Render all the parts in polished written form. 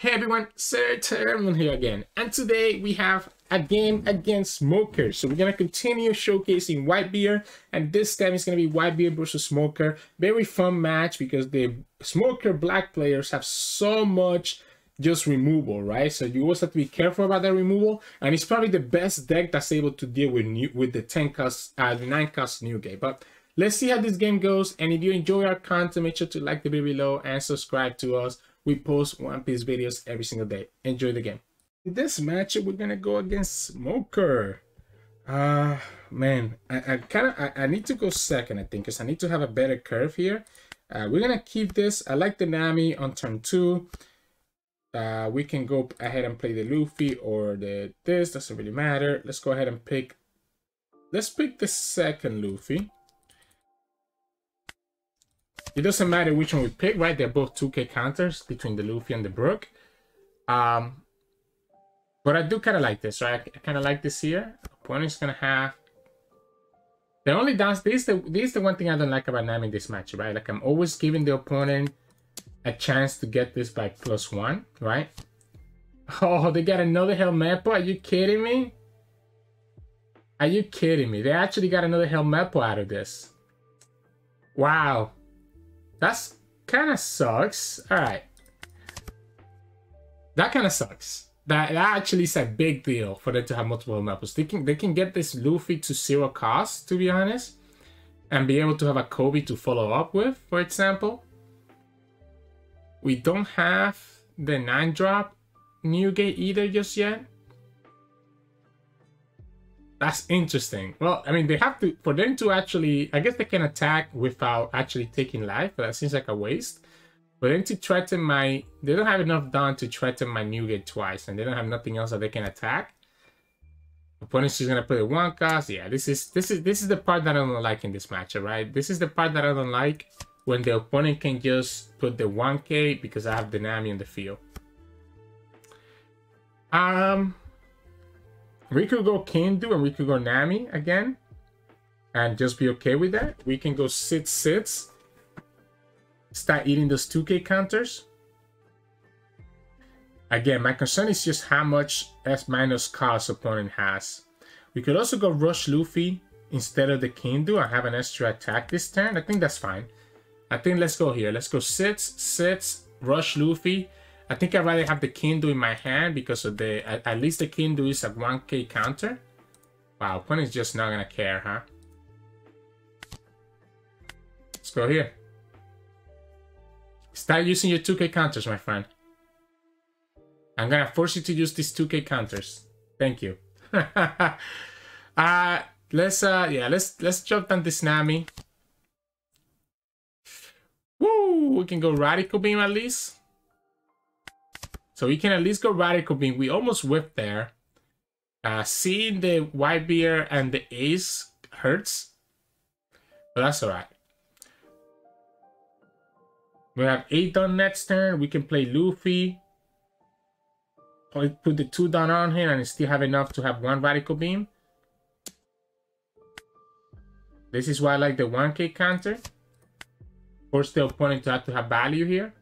Hey everyone, Sir Termin here again, and today we have a game against Smoker. So we're gonna continue showcasing Whitebeard, and this time it's gonna be Whitebeard versus Smoker. Very fun match because the Smoker black players have so much just removal, right? So you always have to be careful about that removal, and it's probably the best deck that's able to deal with the 10-cost, the 9-cost Newgate. But let's see how this game goes, and if you enjoy our content, make sure to like the video below and subscribe to us. We post One Piece videos every single day. Enjoy the game. In this matchup, we're gonna go against Smoker. Man, I need to go second, I think, because I need to have a better curve here. We're gonna keep this. I like the Nami on turn 2. We can go ahead and play the Luffy or this doesn't really matter. Let's go ahead and pick. Let's pick the second Luffy. It doesn't matter which one we pick, right? They're both 2k counters between the Luffy and the Brook. But I do kind of like this, right? I kind of like this here. Opponent's gonna have the only downs. This is the one thing I don't like about Nami in this match, right? Like I'm always giving the opponent a chance to get this by +1, right? Oh, they got another Helmeppo. Are you kidding me? Are you kidding me? They actually got another Helmeppo out of this. Wow. That's kind of sucks. All right. That kind of sucks. That actually is a big deal for them to have multiple Helmeppos. They can get this Luffy to 0 cost, to be honest, and be able to have a Kobe to follow up with, for example. We don't have the 9-drop Newgate either just yet. That's interesting. Well, I mean, they have to, for them to actually, I guess they can attack without actually taking life, but that seems like a waste. For them to threaten my, they don't have enough down to threaten my Newgate twice, and they don't have nothing else that they can attack. Opponent's just gonna play 1 cost. Yeah, this is the part that I don't like in this matchup, right? This is the part that I don't like when the opponent can just put the 1k because I have the Nami in the field. We could go Kindu and we could go Nami again and just be okay with that. We can go sits, start eating those 2k counters. Again, my concern is just how much S- cost opponent has. We could also go Rush Luffy instead of the Kindu and have an extra attack this turn. I think that's fine. I think let's go here. Let's go sits, Rush Luffy. I think I'd rather have the Kindu in my hand because of the, at least the Kindu is a 1k counter. Wow, opponent's just not gonna care, huh? Let's go here. Start using your 2k counters, my friend. I'm gonna force you to use these 2k counters. Thank you. Let's jump down this Nami. Woo! We can go Radical Beam at least. So we can at least go Radical Beam. We almost whiffed there. Seeing the Whitebeard and the Ace hurts. But that's alright. We have 8 down next turn. We can play Luffy. Put the 2 down on him and still have enough to have 1 Radical Beam. This is why I like the 1k counter. Force the opponent to have value here.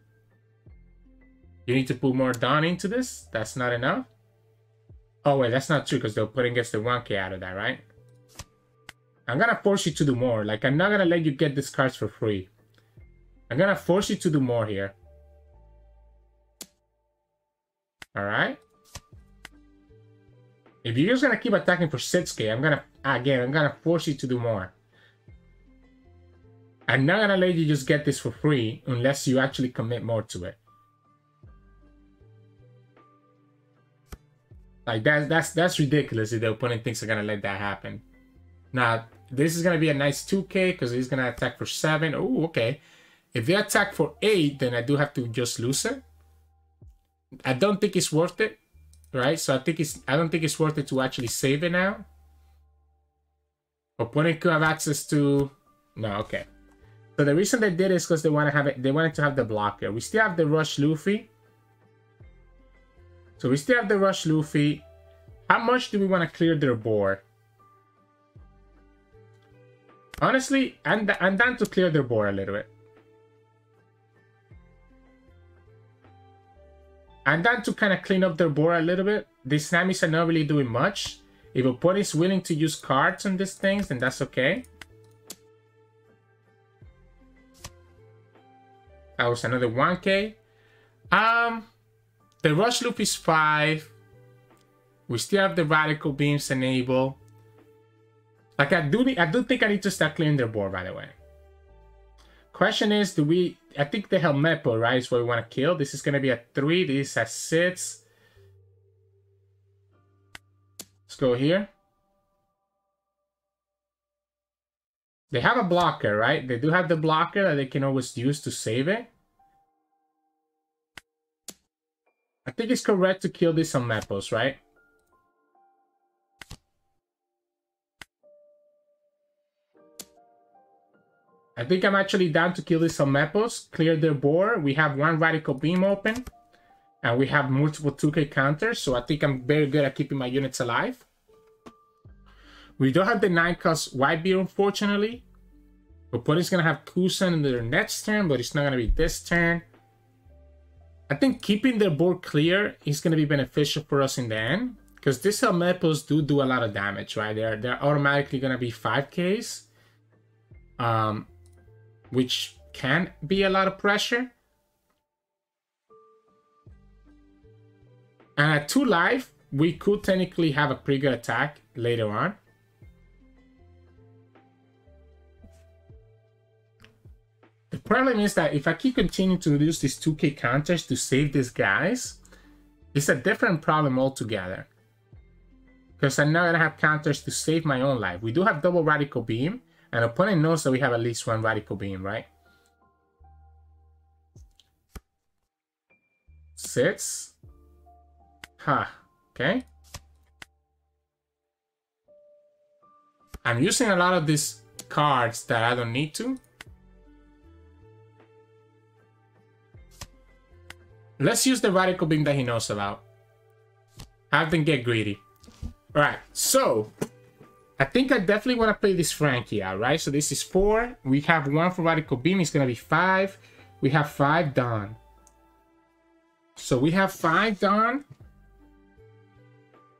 You need to put more down into this. That's not enough. Oh, wait, that's not true because the opponent gets the 1k out of that, right? I'm going to force you to do more. Like, I'm not going to let you get these cards for free. I'm going to force you to do more here. All right. If you're just going to keep attacking for 6k, I'm going to force you to do more. I'm not going to let you just get this for free unless you actually commit more to it. Like that's ridiculous if the opponent thinks they're gonna let that happen. Now this is gonna be a nice 2k because he's gonna attack for 7. Oh, okay. If they attack for 8, then I do have to just lose it. I don't think it's worth it, right? So I don't think it's worth it to actually save it now. Opponent could have access to no, okay. So the reason they did is because they want to have it. They wanted to have the blocker. We still have the Rush Luffy. So we still have the Rush Luffy. How much do we want to clear their board? Honestly, I'm down to clear their board a little bit. I'm down to kind of clean up their board a little bit. These Namis are not really doing much. If opponent is willing to use cards on these things, then that's okay. That was another 1k. The Rush Loop is 5. We still have the Radical Beams enabled. Like I do think I need to start clearing their board, by the way. Question is, I think the Helmeppo, right, is what we want to kill. This is going to be a 3. This is a 6. Let's go here. They have a blocker, right? They do have the blocker that they can always use to save it. I think it's correct to kill these Helmeppos, right? I think I'm actually down to kill these Helmeppos, clear their board. We have one Radical Beam open, and we have multiple 2k counters, so I think I'm very good at keeping my units alive. We don't have the 9-cost Whitebeard, unfortunately. Opponent's going to have Kusan in their next turn, but it's not going to be this turn. I think keeping their board clear is going to be beneficial for us in the end, because these Helmeppos do a lot of damage, right? They're automatically going to be 5ks. Which can be a lot of pressure. And at 2 life, we could technically have a pretty good attack later on. The problem is that if I keep continuing to use these 2k counters to save these guys, it's a different problem altogether. Because I'm not going to have counters to save my own life. We do have double Radical Beam. And opponent knows that we have at least one Radical Beam, right? 6. Huh. Okay. I'm using a lot of these cards that I don't need to. Let's use the Radical Beam that he knows about. Have them get greedy. Alright, so I think I definitely want to play this Frankie out, right? So this is 4. We have 1 for Radical Beam. It's going to be 5. We have 5 Dawn. So we have 5 Dawn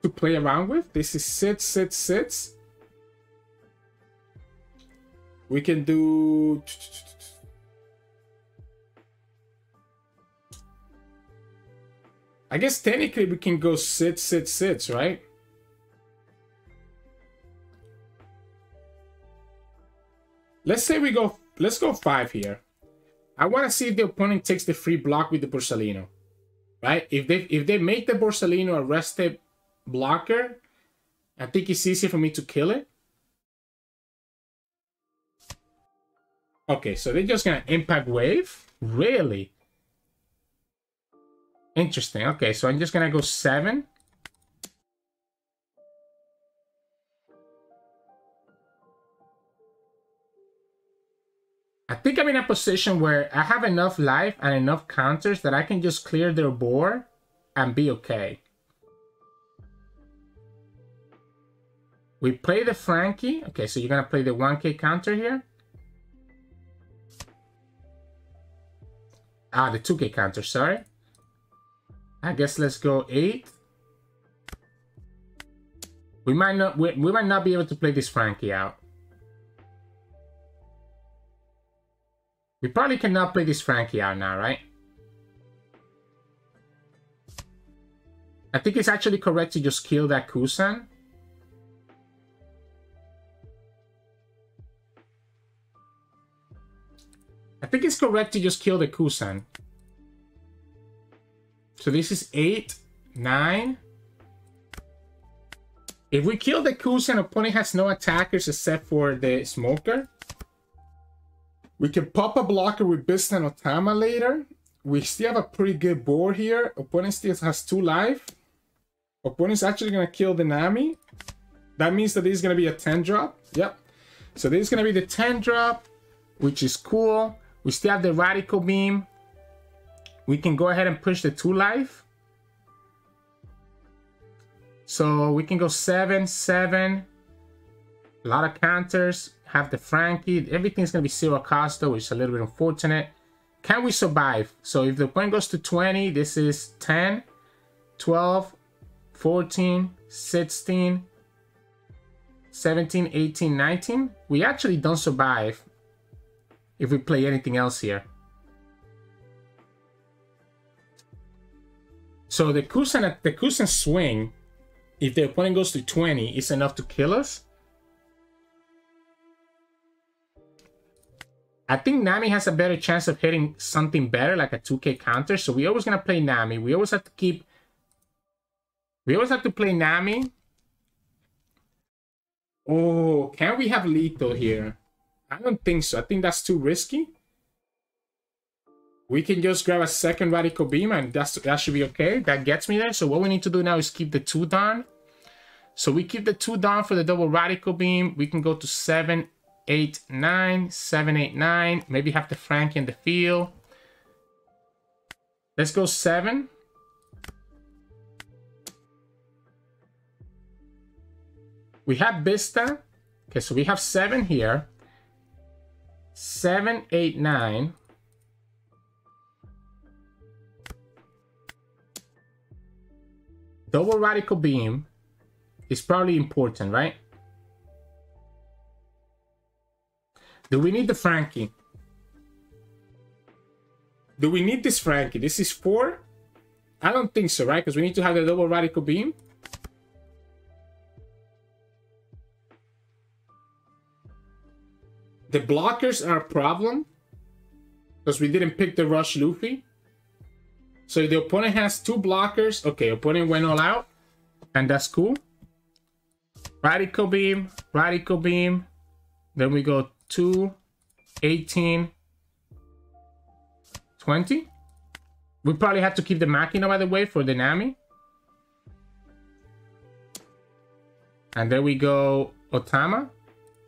to play around with. This is 6, 6, 6. We can do... I guess technically we can go 6, 6, 6, right? Let's say let's go 5 here. I want to see if the opponent takes the free block with the Borsalino, right? If they make the Borsalino a rested blocker, I think it's easier for me to kill it. Okay, so they're just gonna impact wave? Really? Interesting. Okay, so I'm just gonna go 7. I think I'm in a position where I have enough life and enough counters that I can just clear their board and be okay. We play the Frankie. Okay, so you're going to play the 1k counter here. Ah, the 2k counter, sorry. I guess let's go 8. We might not be able to play this Frankie out. We probably cannot play this Frankie out now, right? I think it's actually correct to just kill that Kusan. I think it's correct to just kill the Kusan. So this is 8, 9. If we kill the Kusan, opponent has no attackers except for the Smoker. We can pop a blocker with Beast and Otama later. We still have a pretty good board here. Opponent still has 2 life. Opponent's actually going to kill the Nami. That means that this is going to be a 10 drop. Yep. So this is going to be the 10 drop, which is cool. We still have the Radical Beam. We can go ahead and push the 2 life. So we can go 7, 7. A lot of counters. Have the Frankie. Everything's going to be 0 cost though, which is a little bit unfortunate. can we survive? So if the opponent goes to 20, this is 10, 12, 14, 16, 17, 18, 19. We actually don't survive if we play anything else here. So the Kusan swing, if the opponent goes to 20, is enough to kill us. I think Nami has a better chance of hitting something better, like a 2k counter. So we always gonna play Nami. We always have to keep. We always have to play Nami. Oh, can we have lethal here? I don't think so. I think that's too risky. We can just grab a second Radical Beam and that should be okay. That gets me there. So what we need to do now is keep the 2 down. So we keep the 2 down for the double Radical Beam. We can go to 7, 8, 9, 7, 8, 9. Maybe have the Frankie in the field. Let's go 7. We have Vista. Okay, so we have 7 here. 7, 8, 9. Double Radical Beam is probably important, right? Do we need the Frankie? Do we need this Frankie? This is 4? I don't think so, right? Because we need to have the double Radical Beam. The blockers are a problem because we didn't pick the Rush Luffy. So if the opponent has 2 blockers, okay, opponent went all out, and that's cool. Radical Beam, then we go 2, 18, 20. We probably have to keep the Machina, by the way, for the Nami. And then we go Otama,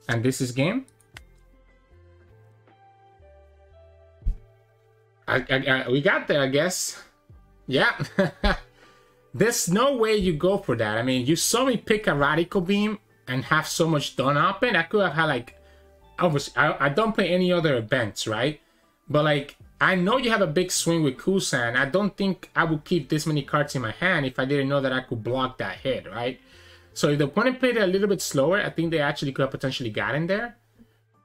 and this is game. We got there, I guess. Yeah. There's no way you go for that. I mean, you saw me pick a Radical Beam and have so much done open. I could have had, like, obviously, I don't play any other events, right? But, like, I know you have a big swing with Kusan. I don't think I would keep this many cards in my hand if I didn't know that I could block that hit, right? So if the opponent played it a little bit slower, I think they actually could have potentially gotten there.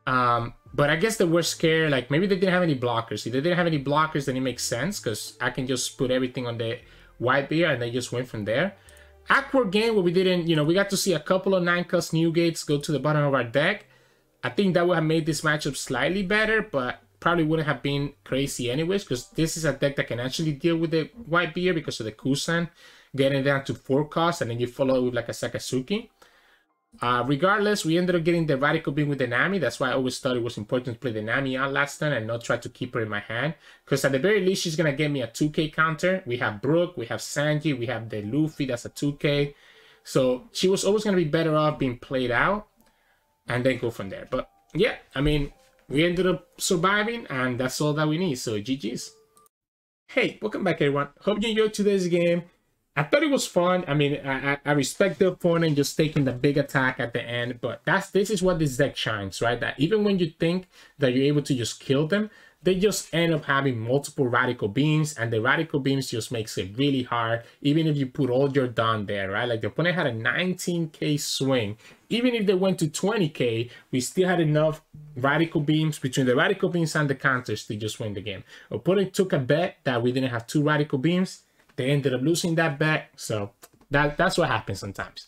But I guess they were scared, like maybe they didn't have any blockers. If they didn't have any blockers, then it makes sense because I can just put everything on the white beer and they just went from there. Awkward game where we didn't, you know, we got to see a couple of 9-cost new gates go to the bottom of our deck. I think that would have made this matchup slightly better, but probably wouldn't have been crazy anyways because this is a deck that can actually deal with the white beer because of the Kusan getting down to 4 costs and then you follow it with like a Sakazuki. Regardless, we ended up getting the Radical Beam with the Nami. That's why I always thought it was important to play the Nami out last turn and not try to keep her in my hand. Because at the very least, she's going to get me a 2k counter. We have Brook, we have Sanji, we have the Luffy, that's a 2k. So she was always going to be better off being played out and then go from there. But yeah, I mean, we ended up surviving and that's all that we need. So GG's. Hey, welcome back everyone. Hope you enjoyed today's game. I thought it was fun. I mean, I respect the opponent just taking the big attack at the end, but this is what this deck shines, right? That even when you think that you're able to just kill them, they just end up having multiple Radical Beams, and the Radical Beams just makes it really hard, even if you put all your Dawn there, right? Like the opponent had a 19k swing. Even if they went to 20k, we still had enough Radical Beams between the Radical Beams and the counters to just win the game. Opponent took a bet that we didn't have 2 Radical Beams. They ended up losing that bet, so that's what happens sometimes.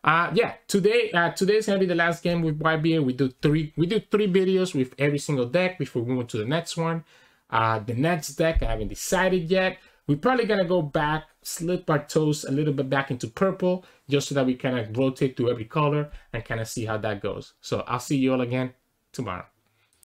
Yeah, today's gonna be the last game with Whitebeard. We do three videos with every single deck before we move to the next one. The next deck I haven't decided yet. We're probably gonna go back, slip our toes a little bit back into purple, just so that we kind of rotate through every color and kind of see how that goes. So I'll see you all again tomorrow.